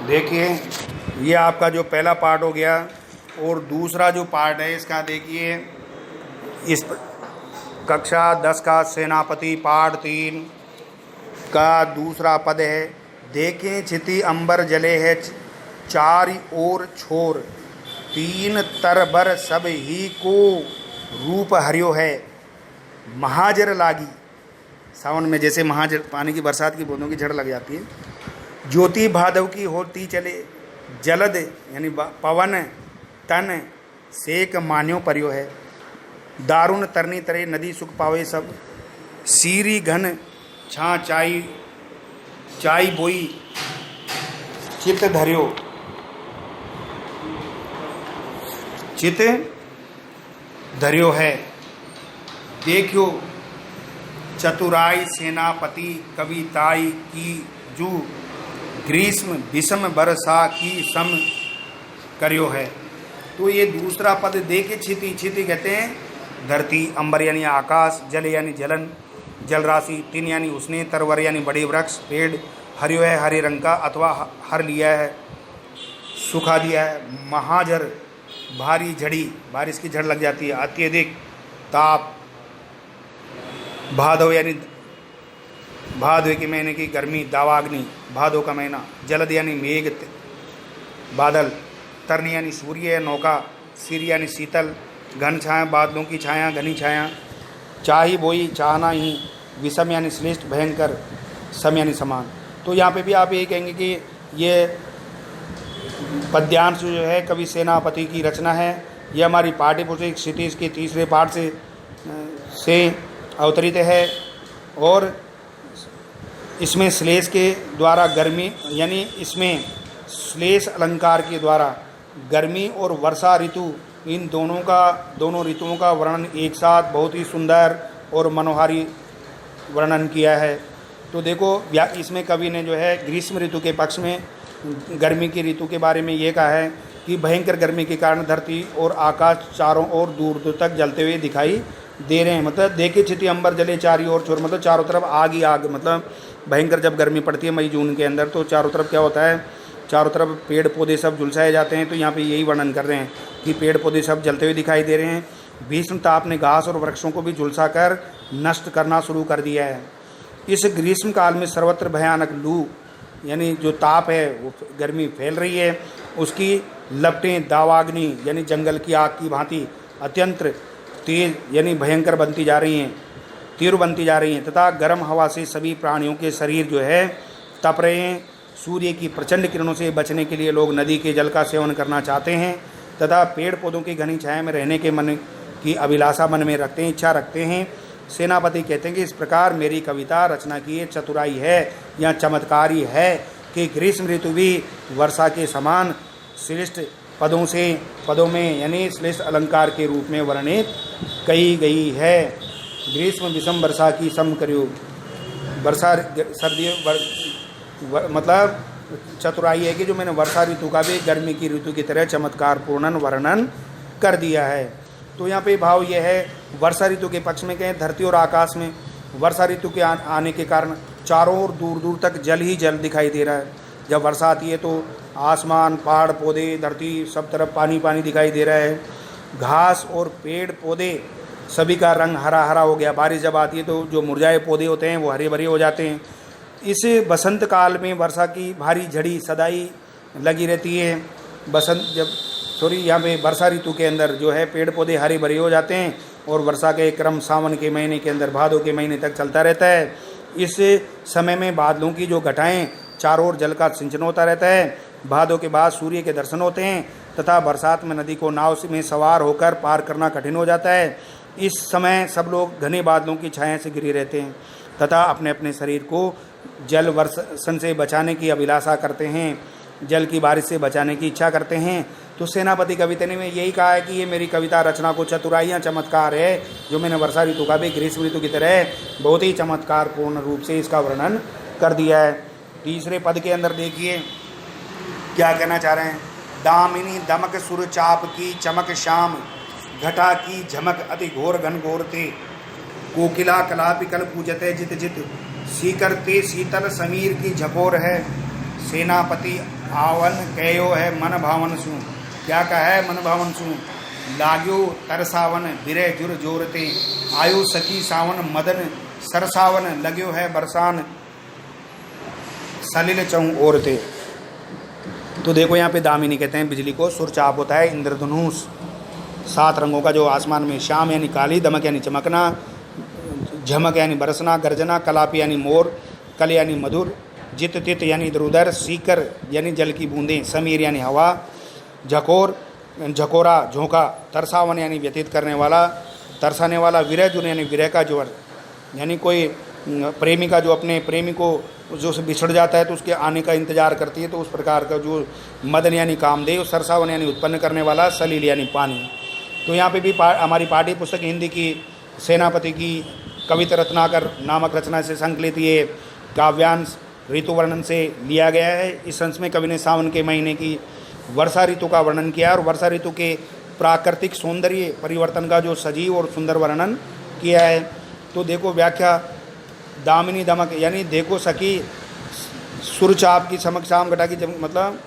देखिए ये आपका जो पहला पार्ट हो गया, और दूसरा जो पार्ट है इसका देखिए, इस कक्षा 10 का सेनापति पार्ट 3 का दूसरा पद है। देखें छिति अंबर जले है, चारि ओर छोर, तीन तरबर सब ही को रूप हरियो है। महाजर लागी, सावन में जैसे महाजर पानी की बरसात की बूंदों की झड़ लग जाती है। ज्योति भादव की होती चले, जलद यानी पवन तन सेक मान्यो परियो है। दारुण तरनी तरे नदी सुख पावे सब, सीरी घन छा चाई चाई बोई चित धरियो। चित धरियो है। देखियो चतुराई सेनापति कविताई की जू, ग्रीष्म विषम बरसा की सम करियो है। तो ये दूसरा पद देखे छिति, छिति कहते हैं धरती, अंबर यानी आकाश, जल यानी जलन जल राशि, तीन यानी उसने, तरवर यानी बड़े वृक्ष, पेड़, हरियो है हरे रंग का अथवा हर लिया है, सुखा दिया है। महाजर भारी झड़ी, बारिश की झड़ लग जाती है। अत्यधिक ताप, भादव यानी भादव के महीने की गर्मी, दावाग्नि भादव का महीना, जलद यानी मेघ बादल, तरनी यानी सूर्य नौका, सिर यानी शीतल, घन छाया बादलों की छाया घनी छाया, चाही बोई चाहना ही, विषम यानी श्रेष्ठ भयंकर, सम यानी समान। तो यहाँ पे भी आप यही कहेंगे कि ये पद्यांश जो है कवि सेनापति की रचना है। ये हमारी पाठ्य पुस्तक क्षितिज के तीसरे पाठ से अवतरित है, और इसमें श्लेष के द्वारा गर्मी यानी इसमें श्लेष अलंकार के द्वारा गर्मी और वर्षा ऋतु, इन दोनों ऋतुओं का वर्णन एक साथ बहुत ही सुंदर और मनोहारी वर्णन किया है। तो देखो इसमें कवि ने जो है ग्रीष्म ऋतु के पक्ष में गर्मी की ऋतु के बारे में ये कहा है कि भयंकर गर्मी के कारण धरती और आकाश चारों ओर दूर दूर तक जलते हुए दिखाई दे रहे हैं। मतलब देखे छिति अंबर जले चारी ओर छोर, मतलब चारों तरफ आग ही आग। मतलब भयंकर जब गर्मी पड़ती है मई जून के अंदर, तो चारों तरफ क्या होता है, चारों तरफ पेड़ पौधे सब झुलसाए जाते हैं। तो यहाँ पे यही वर्णन कर रहे हैं कि पेड़ पौधे सब जलते हुए दिखाई दे रहे हैं। भीष्म ताप ने घास और वृक्षों को भी झुलसा कर नष्ट करना शुरू कर दिया है। इस ग्रीष्म काल में सर्वत्र भयानक लू यानी जो ताप है, वो गर्मी फैल रही है, उसकी लपटें दावाग्नि यानी जंगल की आग की भांति अत्यंत तेज यानी भयंकर बनती जा रही हैं, तीव्र बनती जा रही हैं, तथा गर्म हवा से सभी प्राणियों के शरीर जो है तप रहे हैं। सूर्य की प्रचंड किरणों से बचने के लिए लोग नदी के जल का सेवन करना चाहते हैं, तथा पेड़ पौधों की घनी छाया में रहने के मन की अभिलाषा मन में रखते हैं, इच्छा रखते हैं। सेनापति कहते हैं कि इस प्रकार मेरी कविता रचना की चतुराई है या चमत्कारी है कि ग्रीष्म ऋतु भी वर्षा के समान श्रेष्ठ पदों में यानी श्रेष्ठ अलंकार के रूप में वर्णित कही गई है। ग्रीष्म विषम वर्षा की सम करियो, वर्षा सर्दी मतलब चतुराई है कि जो मैंने वर्षा ऋतु का भी गर्मी की ऋतु की तरह चमत्कार पूर्ण वर्णन कर दिया है। तो यहाँ पे भाव यह है, वर्षा ऋतु के पक्ष में कहें धरती और आकाश में वर्षा ऋतु के आने के कारण चारों ओर दूर दूर तक जल ही जल दिखाई दे रहा है। जब वर्षा आती है तो आसमान, पहाड़, पौधे, धरती सब तरफ पानी पानी दिखाई दे रहा है। घास और पेड़ पौधे सभी का रंग हरा हरा हो गया। बारिश जब आती है तो जो मुरझाए पौधे होते हैं वो हरे भरे हो जाते हैं। इस बसंत काल में वर्षा की भारी झड़ी सदाई लगी रहती है। बसंत जब यहाँ पे वर्षा ऋतु के अंदर जो है पेड़ पौधे हरे भरे हो जाते हैं, और वर्षा के क्रम सावन के महीने के अंदर भादों के महीने तक चलता रहता है। इस समय में बादलों की जो घटाएं चारों ओर जल का सिंचन होता रहता है। भादों के बाद सूर्य के दर्शन होते हैं, तथा बरसात में नदी को नाव में सवार होकर पार करना कठिन हो जाता है। इस समय सब लोग घने बादलों की छाया से घिरे रहते हैं, तथा अपने अपने शरीर को जल वर्षण से बचाने की अभिलाषा करते हैं, जल की बारिश से बचाने की इच्छा करते हैं। तो सेनापति कविता ने में यही कहा है कि ये मेरी कविता रचना को चतुराई या चमत्कार है, जो मैंने वर्षा ऋतु का भी ग्रीष्म ऋतु की तरह बहुत ही चमत्कार पूर्ण रूप से इसका वर्णन कर दिया है। तीसरे पद के अंदर देखिए क्या कहना चाह रहे हैं। दामिनी दमक सुर चाप की चमक श्याम, घटा की झमक अति घोर घन घोरते, कोकिला कलापि कल पूजते जित जित, सीकरते शीतल समीर की झकोर है, सेनापति आवन कहो है मन भावन सु। क्या कहा है मन भावन सु? लाग्यो तरसावन बिरह जुर जोरते, आयु सखी सावन मदन सरसावन, लाग्यो है बरसान सलिल चौं ओरते। तो देखो यहाँ पे दामिनी कहते हैं बिजली को, सुरचाप होता है इंद्रधनुष, 7 रंगों का जो आसमान में, श्याम यानी काली, दमक यानी चमकना, झमक यानी बरसना, गर्जना, कलापी यानी मोर, कल यानी मधुर, जित तित यानी इधर उधर, सीकर यानी जल की बूंदें, समीर यानी हवा, झकोर झकोरा झोंका, तरसावन यानी व्यतीत करने वाला, तरसाने वाला, विरह जुन यानी विरह का ज्वर, यानी कोई प्रेमिका जो अपने प्रेमी को जो से बिछड़ जाता है तो उसके आने का इंतजार करती है, तो उस प्रकार का जो मदन यानी कामदेव, सरसावन यानी उत्पन्न करने वाला, सलील यानी पानी। तो यहाँ पे भी हमारी पाठ्य पुस्तक हिंदी की सेनापति की कविता रत्नाकर नामक रचना से संकलित ये काव्यांश ऋतु वर्णन से लिया गया है। इस अंश में कवि ने सावन के महीने की वर्षा ऋतु का वर्णन किया और वर्षा ऋतु के प्राकृतिक सौंदर्य परिवर्तन का जो सजीव और सुंदर वर्णन किया है। तो देखो व्याख्या, दामिनी दमक यानी देखो सखी, सुरचाप की चमक, शाम घटा की चमक, मतलब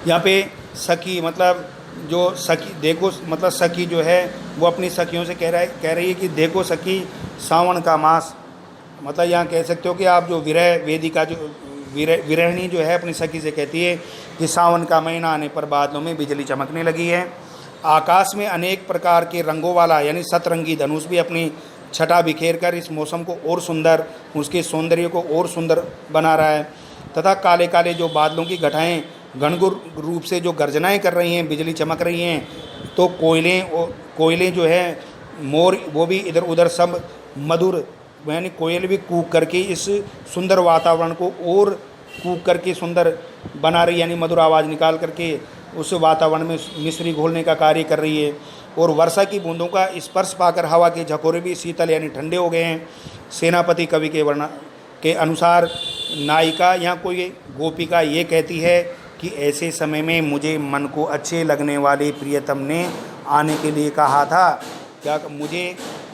यहाँ पे सखी मतलब जो सखी, देखो मतलब सखी जो है वो अपनी सखियों से कह रही है कि देखो सखी सावन का मास, मतलब यहाँ कह सकते हो कि आप जो विरह वेदिका जो विरहिणी जो है अपनी सखी से कहती है कि सावन का महीना आने पर बादलों में बिजली चमकने लगी है। आकाश में अनेक प्रकार के रंगों वाला यानी सतरंगी धनुष भी अपनी छटा बिखेर कर इस मौसम को और सुंदर, उसके सौंदर्य को और सुंदर बना रहा है। तथा काले काले जो बादलों की घटाएं घनघोर रूप से जो गर्जनाएं कर रही हैं, बिजली चमक रही हैं, तो कोयलें जो है, मोर वो भी इधर उधर सब मधुर यानी कोयल भी कूक करके इस सुंदर वातावरण को और कूक करके सुंदर बना रही, यानी मधुर आवाज़ निकाल करके उस वातावरण में मिश्री घोलने का कार्य कर रही है। और वर्षा की बूंदों का स्पर्श पाकर हवा के झकोरे भी शीतल यानी ठंडे हो गए हैं। सेनापति कवि के वर्णन के अनुसार नायिका या कोई गोपिका ये कहती है कि ऐसे समय में मुझे मन को अच्छे लगने वाले प्रियतम ने आने के लिए कहा था। क्या मुझे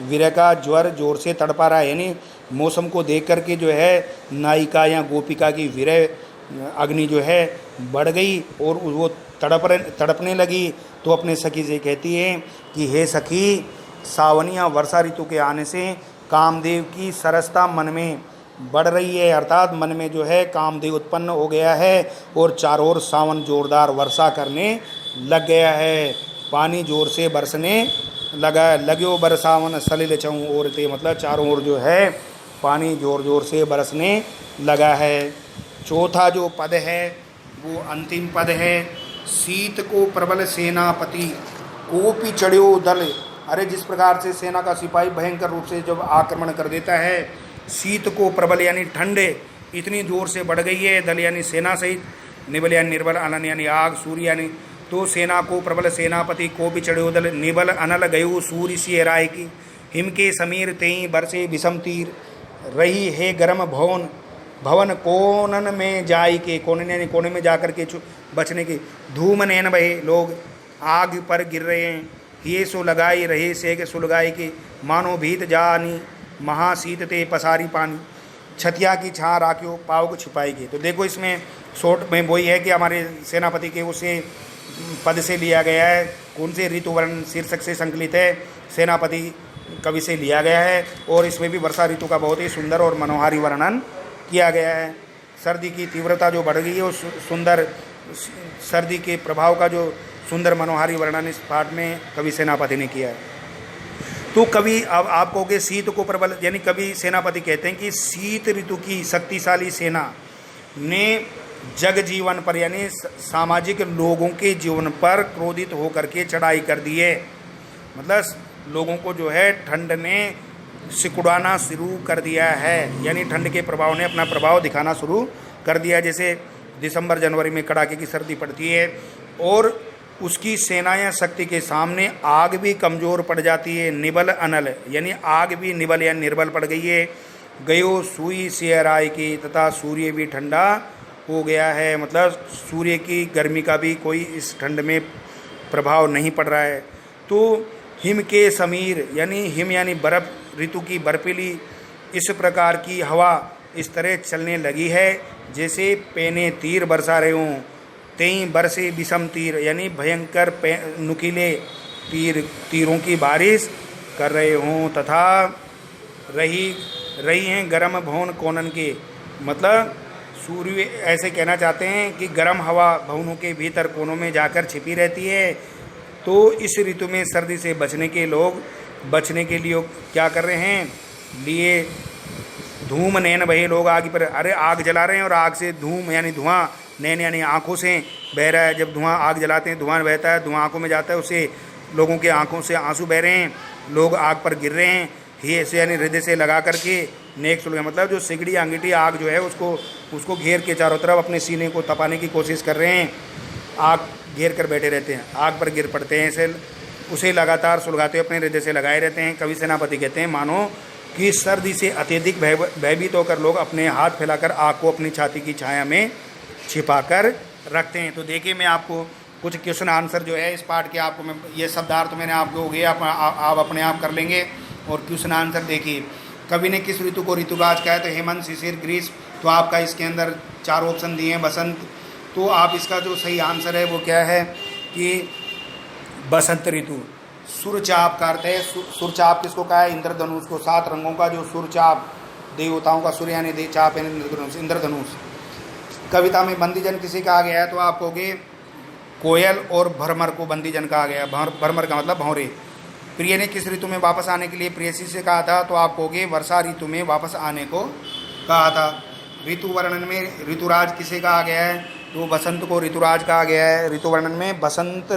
विरह का ज्वर जोर से तड़पा रहा है, यानी मौसम को देख करके जो है नायिका या गोपिका की विरह अग्नि जो है बढ़ गई और वो तड़पने लगी। तो अपने सखी से कहती है कि हे सखी, सावन या वर्षा ऋतु के आने से कामदेव की सरसता मन में बढ़ रही है, अर्थात मन में जो है कामदेव उत्पन्न हो गया है और चारों ओर सावन जोरदार वर्षा करने लग गया है, पानी जोर से बरसने लगा, लाग्यो बरसावन सलिल चौं ओरते, मतलब चारों ओर जो है पानी जोर जोर से बरसने लगा है। चौथा जो पद है वो अंतिम पद है, शीत को प्रबल सेनापति कोपी चढ़्यो दल। अरे जिस प्रकार से सेना का सिपाही भयंकर रूप से जब आक्रमण कर देता है, शीत को प्रबल यानी ठंडे इतनी जोर से बढ़ गई है, दल यानी सेना सहित, निबल यानी निर्बल, अनन यानी आग, सूर्य यानी, तो सेना को प्रबल सेनापति को भी चढ़्यो दल, निबल अनल गयो सूर्य सी राय की, हिम के समीर तेई बरसे विषम तीर, रही है गर्म भवन भवन कोनन में जाई के, कोने यानी कोने में जाकर के बचने की, धूम नैन बहे लोग आग पर गिर रहे हैं, ये सो लगाई रहे से के सुलगाई के, मानो भीत जानी महाशीत ते पसारी पानी, छतिया की छाँ राख्यो पाव को छिपाएगी। तो देखो इसमें शॉर्ट में वही है कि हमारे सेनापति के उसे पद से लिया गया है, कौन से ऋतुवर्ण शीर्षक से संकलित है, सेनापति कवि से लिया गया है। और इसमें भी वर्षा ऋतु का बहुत ही सुंदर और मनोहारी वर्णन किया गया है। सर्दी की तीव्रता जो बढ़ गई है, उस सुंदर सर्दी के प्रभाव का जो सुंदर मनोहारी वर्णन इस पाठ में कवि सेनापति ने किया है। तो कवि अब आप कहोगे शीत को प्रबल, यानी कवि सेनापति कहते हैं कि शीत ऋतु की शक्तिशाली सेना ने जग जीवन पर यानी सामाजिक लोगों के जीवन पर क्रोधित होकर के चढ़ाई कर दी है, मतलब लोगों को जो है ठंड ने सिकुड़ाना शुरू कर दिया है, यानी ठंड के प्रभाव ने अपना प्रभाव दिखाना शुरू कर दिया। जैसे दिसंबर जनवरी में कड़ाके की सर्दी पड़ती है और उसकी सेना या शक्ति के सामने आग भी कमज़ोर पड़ जाती है। निबल अनल यानी आग भी निबल या निर्बल पड़ गई है। गयो सुई सियराय की, तथा सूर्य भी ठंडा हो गया है, मतलब सूर्य की गर्मी का भी कोई इस ठंड में प्रभाव नहीं पड़ रहा है। तो हिम के समीर यानी हिम यानी बर्फ़, ऋतु की बर्फीली इस प्रकार की हवा इस तरह चलने लगी है जैसे पेने तीर बरसा रहे हों, तेई बरसे विषम तीर, यानी भयंकर नुकीले तीरों की बारिश कर रहे हों। तथा रही हैं गर्म भवन कोनन के, मतलब सूर्य ऐसे कहना चाहते हैं कि गर्म हवा भवनों के भीतर कोनों में जाकर छिपी रहती है। तो इस ऋतु में सर्दी से बचने के लिए क्या कर रहे हैं, लिए धूम नैन बहे लोग आग पर, अरे आग जला रहे हैं और आग से धूम यानी धुआं, नैन यानी आंखों से बह रहा है। जब धुआं आग जलाते हैं धुआं बहता है, धुआं आंखों में जाता है, उससे लोगों के आंखों से आंसू बह रहे हैं, लोग आग पर गिर रहे हैं। ही ऐसे यानी हृदय से लगा करके नेक सुलगा, मतलब जो सिगड़ी अंगीठी आग जो है उसको घेर के चारों तरफ अपने सीने को तपाने की कोशिश कर रहे हैं। आग घेर कर बैठे रहते हैं, आग पर गिर पड़ते हैं, ऐसे उसे लगातार सुलगाते हुए अपने हृदय से लगाए रहते हैं। कवि सेनापति कहते हैं मानो कि सर्दी से अत्यधिक भयभीत होकर लोग अपने हाथ फैलाकर आग को अपनी छाती की छाया में छिपा कर रखते हैं। तो देखिए मैं आपको कुछ क्वेश्चन आंसर जो है इस पार्ट के आपको मैं ये शब्दार्थ मैंने आपको हो गया, आप अपने आप कर लेंगे। और क्वेश्चन आंसर देखिए, कवि ने किस ऋतु को ऋतुराज कहा है, तो हेमंत, शिशिर, ग्रीष्म। तो आपका इसके अंदर 4 ऑप्शन दिए हैं, बसंत। तो आप इसका जो सही आंसर है वो क्या है कि बसंत ऋतु। सुरचाप का अर्थ है, सुरचाप किसको कहा है, इंद्रधनुष को। 7 रंगों का जो सुरचाप, देवताओं का सूर्य यानी चाप यानी इंद्रधनुष। कविता में बंदीजन किसे कहा गया है, तो आप कहोगे कोयल और भ्रमर को बंदीजन कहा गया। भ्रमर का मतलब भौरे। प्रिय ने किस ऋतु में वापस आने के लिए प्रेयसी से कहा था, तो आप कहोगे वर्षा ऋतु में वापस आने को कहा था। ऋतु वर्णन में ऋतुराज किसे कहा गया है, तो बसंत को ऋतुराज कहा गया है। ऋतु वर्णन में बसंत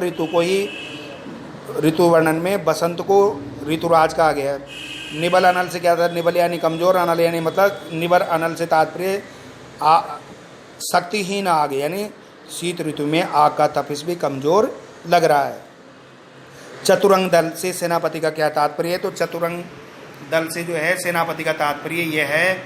को ऋतुराज कहा गया है। निबल अनल से क्या था, निबल यानी कमजोर, अनल यानी मतलब निबर, अनल से तात्पर्य शक्तिहीन आग, यानी शीत ऋतु में आग का तपिश भी कमजोर लग रहा है। चतुरंग दल से सेनापति का क्या तात्पर्य है, तो चतुरंग दल से जो है सेनापति का तात्पर्य यह है,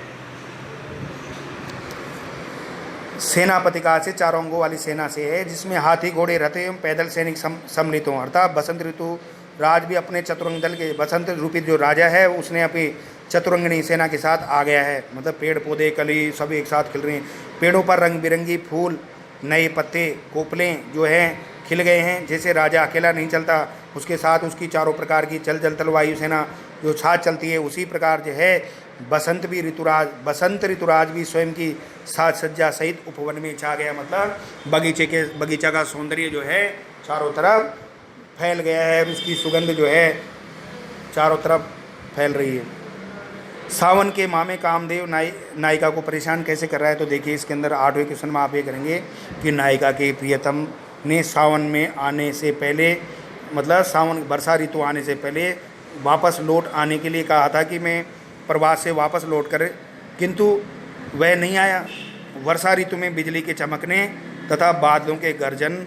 सेनापति का से 4 अंगों वाली सेना से है, जिसमें हाथी, घोड़े, रथ एवं पैदल सैनिक सम्मिलित हों। अर्थात बसंत ऋतु राज भी अपने चतुरंग दल के, बसंत रूपी जो राजा है उसने अपनी चतुरंगनी सेना के साथ आ गया है। मतलब पेड़ पौधे कली सब एक साथ खिल रहे हैं, पेड़ों पर रंग बिरंगी फूल, नए पत्ते, कोपलें जो हैं खिल गए हैं। जैसे राजा अकेला नहीं चलता, उसके साथ उसकी चारों प्रकार की जल वायु सेना जो साथ चलती है, उसी प्रकार जो है बसंत ऋतुराज भी स्वयं की साज सज्जा सहित उपवन में छा गया। मतलब बगीचा का सौंदर्य जो है चारों तरफ फैल गया है, उसकी सुगंध जो है चारों तरफ फैल रही है। सावन के माह में कामदेव नायिका को परेशान कैसे कर रहा है, तो देखिए इसके अंदर 8वें क्वेश्चन में आप ये करेंगे कि नायिका के प्रियतम ने सावन में आने से पहले, मतलब सावन वर्षा ऋतु आने से पहले वापस लौट आने के लिए कहा था कि मैं प्रवास से वापस लौट कर, किंतु वह नहीं आया। वर्षा ऋतु में बिजली के चमकने तथा बादलों के गर्जन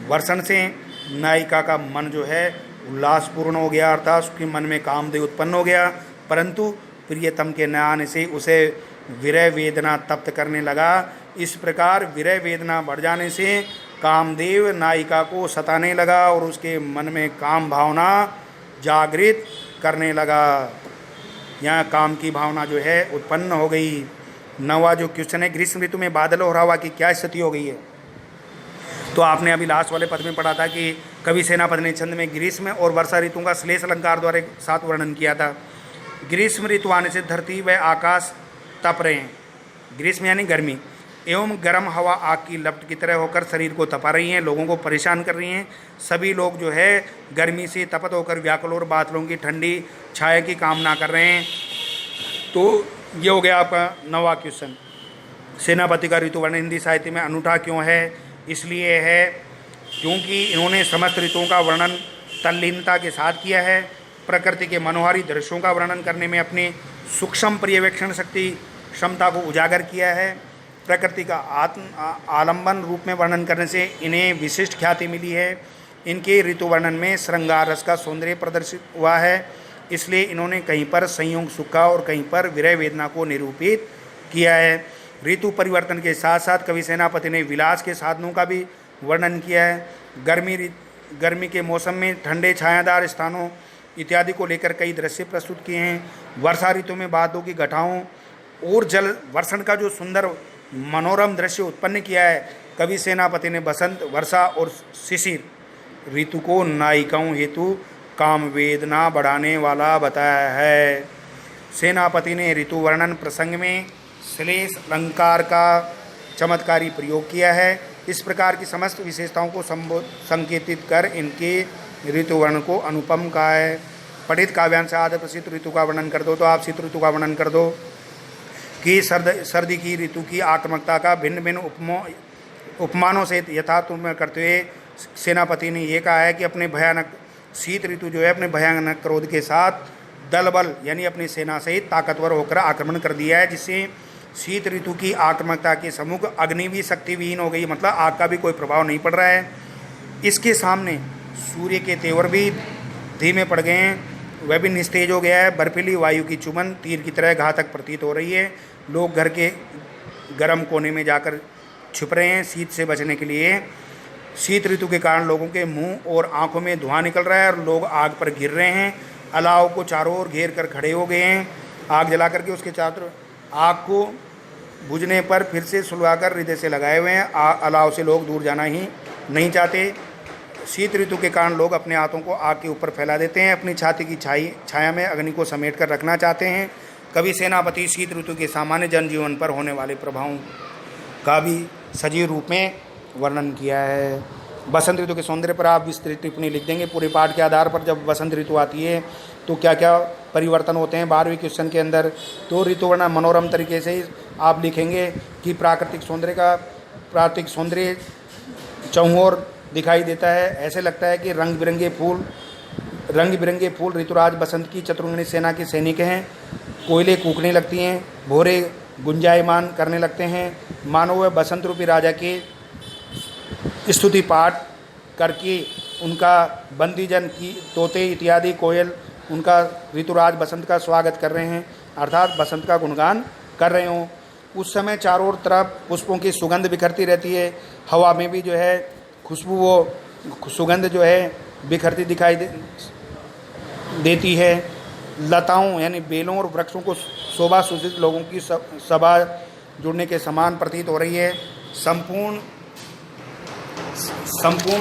वर्षण से नायिका का मन जो है उल्लासपूर्ण हो गया, अर्थात उसके मन में कामदेव उत्पन्न हो गया। परंतु प्रियतम के न आने से उसे विरह वेदना तप्त करने लगा। इस प्रकार विरह वेदना बढ़ जाने से कामदेव नायिका को सताने लगा और उसके मन में काम भावना जागृत करने लगा। यहाँ काम की भावना जो है उत्पन्न हो गई। 9वां जो क्वेश्चन है, ग्रीष्म ऋतु में बादल और हवा की क्या स्थिति हो गई है, तो आपने अभी लास्ट वाले पद में पढ़ा था कि कवि सेनापति ने छंद में ग्रीष्म और वर्षा ऋतु का श्लेष अलंकार द्वारा साथ वर्णन किया था। ग्रीष्म ऋतु आने से धरती व आकाश तप रहे हैं, ग्रीष्म यानी गर्मी, एवं गर्म हवा आग की लपट की तरह होकर शरीर को तपा रही हैं, लोगों को परेशान कर रही हैं। सभी लोग जो है गर्मी से तपत होकर व्याकुल और बादलों की ठंडी छाया की कामना कर रहे हैं। तो ये हो गया आपका 9वां क्वेश्चन। सेनापति का ऋतु वर्णन हिंदी साहित्य में अनूठा क्यों है, इसलिए है क्योंकि इन्होंने समस्त ऋतुओं का वर्णन तल्लीनता के साथ किया है। प्रकृति के मनोहारी दृश्यों का वर्णन करने में अपनी सूक्ष्म पर्यवेक्षण शक्ति क्षमता को उजागर किया है। प्रकृति का आलंबन रूप में वर्णन करने से इन्हें विशिष्ट ख्याति मिली है। इनके ऋतु वर्णन में श्रृंगार रस का सौंदर्य प्रदर्शित हुआ है, इसलिए इन्होंने कहीं पर संयोग सुख का और कहीं पर विरह वेदना को निरूपित किया है। ऋतु परिवर्तन के साथ साथ कवि सेनापति ने विलास के साधनों का भी वर्णन किया है। गर्मी के मौसम में ठंडे छायादार स्थानों इत्यादि को लेकर कई दृश्य प्रस्तुत किए हैं। वर्षा ऋतु में बादलों की घटाओं और जल वर्षण का जो सुंदर मनोरम दृश्य उत्पन्न किया है। कवि सेनापति ने बसंत, वर्षा और शिशिर ऋतु को नायिकाओं हेतु काम वेदना बढ़ाने वाला बताया है। सेनापति ने ऋतु वर्णन प्रसंग में श्लेष अलंकार का चमत्कारी प्रयोग किया है। इस प्रकार की समस्त विशेषताओं को संकेतित कर इनके ऋतु वर्णन को अनुपम कहा है। पठित काव्यांश आदि प्रसिद्ध ऋतु का वर्णन कर दो, तो आप शीत ऋतु का वर्णन कर दो कि सर्दी की ऋतु की आक्रामकता का भिन्न भिन्न उपमानों से यथार्थ करते हुए सेनापति ने यह कहा है कि अपने भयानक शीत ऋतु जो है अपने भयानक क्रोध के साथ दल बल यानी अपनी सेना सहित ताकतवर होकर आक्रमण कर दिया है, जिससे शीत ऋतु की आक्रामकता के सम्मुख अग्नि भी शक्तिविहीन हो गई, मतलब आग का भी कोई प्रभाव नहीं पड़ रहा है। इसके सामने सूर्य के तेवर भी धीमे पड़ गए हैं, वह भी निस्तेज हो गया है। बर्फीली वायु की चुभन तीर की तरह घातक प्रतीत हो रही है। लोग घर के गर्म कोने में जाकर छुप रहे हैं शीत से बचने के लिए। शीत ऋतु के कारण लोगों के मुंह और आंखों में धुआं निकल रहा है और लोग आग पर गिर रहे हैं। अलाव को चारों ओर घेर कर खड़े हो गए हैं। आग जला करके उसके चारों आग को बुझने पर फिर से सुलगाकर हृदय से लगाए हुए हैं। अलाव से लोग दूर जाना ही नहीं चाहते। शीत ऋतु के कारण लोग अपने हाथों को आग के ऊपर फैला देते हैं, अपनी छाती की छाया में अग्नि को समेट कर रखना चाहते हैं। कवि सेनापति शीत ऋतु के सामान्य जनजीवन पर होने वाले प्रभावों का भी सजीव रूप में वर्णन किया है। बसंत ऋतु के सौंदर्य पर आप विस्तृत टिप्पणी लिख देंगे पूरे पाठ के आधार पर। जब बसंत ऋतु आती है तो क्या क्या परिवर्तन होते हैं 12वीं क्वेश्चन के अंदर, तो ऋतु वर्णन मनोरम तरीके से आप लिखेंगे कि प्राकृतिक सौंदर्य चौं ओर दिखाई देता है। ऐसे लगता है कि रंग बिरंगे फूल ऋतुराज बसंत की चतुरंगिणी सेना के सैनिक हैं। कोयले कूकने लगती हैं, भोरे गुंजायमान करने लगते हैं, मानो वह बसंत रूपी राजा के स्तुति पाठ करके उनका बंदीजन की तोते इत्यादि कोयल उनका ऋतुराज बसंत का स्वागत कर रहे हैं, अर्थात बसंत का गुणगान कर रहे हों। उस समय चारों ओर तरफ पुष्पों की सुगंध बिखरती रहती है। हवा में भी जो है खुशबू, वो सुगंध जो है बिखरती दिखाई देती है। लताओं यानी बेलों और वृक्षों को शोभा सूचित लोगों की सभा जुड़ने के समान प्रतीत हो रही है। संपूर्ण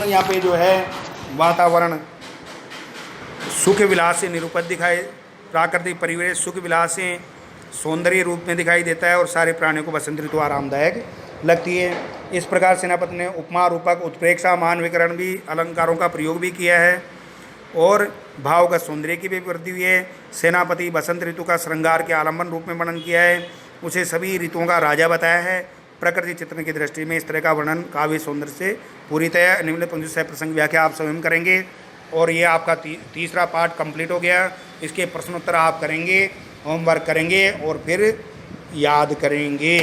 यहाँ पे जो है वातावरण सुख विलास से निरूपित दिखाई, प्राकृतिक परिवेश सुख विलास से सौंदर्य रूप में दिखाई देता है और सारे प्राणियों को बसंत ऋतु आरामदायक लगती है। इस प्रकार सेनापति ने उपमा, रूपक, उत्प्रेक्षा, मान विकरण भी अलंकारों का प्रयोग भी किया है और भावगत सौंदर्य की भी वृद्धि हुई है। सेनापति बसंत ऋतु का श्रृंगार के आलम्बन रूप में वर्णन किया है, उसे सभी ऋतुओं का राजा बताया है। प्रकृति चित्रण की दृष्टि में इस तरह का वर्णन काव्य सौंदर्य से पूरी तरह निम्न पंक्ति से प्रसंग व्याख्या आप स्वयं करेंगे। और ये आपका तीसरा पार्ट कंप्लीट हो गया। इसके प्रश्नोत्तर आप करेंगे, होमवर्क करेंगे और फिर याद करेंगे।